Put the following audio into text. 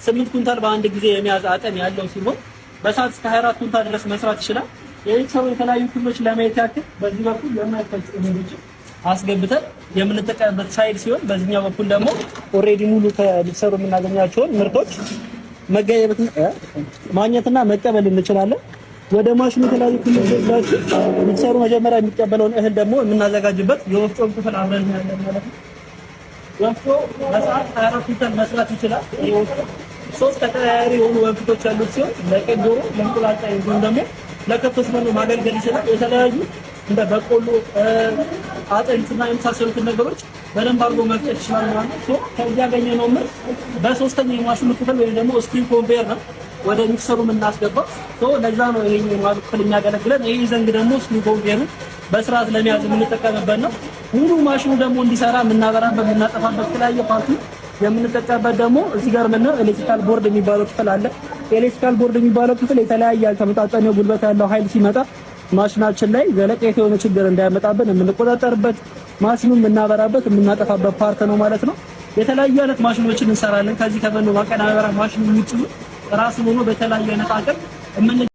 8 ኩንታል በአንድ ጊዜ የሚያዝ አቅም ያለው ሲሆን በሰዓት እስከ 24 ኩንታል ድረስ መስራት ይችላል። የሚክሰሩ የተለያዩ ክፍሎች ለማየት ያክል በዚህ በኩል የማይፈጭ እህሎች አስገብተን የምንጠቀምበት ሳይድ ሲሆን በዚህኛው በኩል ደግሞ ኦሬዲ ሙሉ ከሚክሰሩ የምናገኛቸውን ምርቶች ማግኘትና መቀበል እንችላለን። ወደ ማሽኑ የተለያዩ ክፍሎች ወስዳችሁ ሚክሰሩ መጀመሪያ የሚቀበለውን እህል ደግሞ የምናዘጋጅበት የወፍጮ ክፍል አብረን ያለን ማለት ነው። ወፍጮ በሰዓት 24 ኩንታል መስራት ይችላል። ይወፍጮ 3 ተቀያያሪ የሆኑ ወንፊቶች ያሉት ሲሆን ለቀይ ዶሮ፣ ለእንቁላል ጣይ እንዲሁም ደግሞ ለከብቶች መኖ ማገልገል ይችላል። የተለያዩ እንደ በቆሎ አጥንትና የመሳሰሉትን ነገሮች በደንብ አድርጎ መፍጨት ይችላል ማለት ነው። ከዚህ ያገኘነው ምርት በሶስተኛ የማሽኑ ክፍል ወይም ደግሞ ስቲም ኮንቬየር ነው ወደ ሚክሰሩ የምናስገባው። ለዛ ነው ይሄኛው የማሽኑ ክፍል የሚያገለግለን። ይሄ ዘንግ ደግሞ ስቲም ኮንቬየሩ በስርዓት ለመያዝ የምንጠቀምበት ነው። ሙሉ ማሽኑ ደግሞ እንዲሰራ የምናበራበት የምናጠፋበት የተለያየ ፓርቲ የምንጠቀምበት ደግሞ እዚህ ጋር ምነው ኤሌክትሪካል ቦርድ የሚባለው ክፍል አለ። ኤሌክትሪካል ቦርድ የሚባለው ክፍል የተለያየ ያልተመጣጠነ ጉልበት ያለው ኃይል ሲመጣ ማሽናችን ላይ ዘለቄታ የሆነ ችግር እንዳያመጣብን የምንቆጣጠርበት ማሽኑን የምናበራበት የምናጠፋበት ፓርት ነው ማለት ነው። የተለያዩ አይነት ማሽኖችን እንሰራለን። ከዚህ ከመኖ ማቀናበሪያ ማሽኑ ውጪ ራሱ ሆኖ በተለያየ አይነት አቅም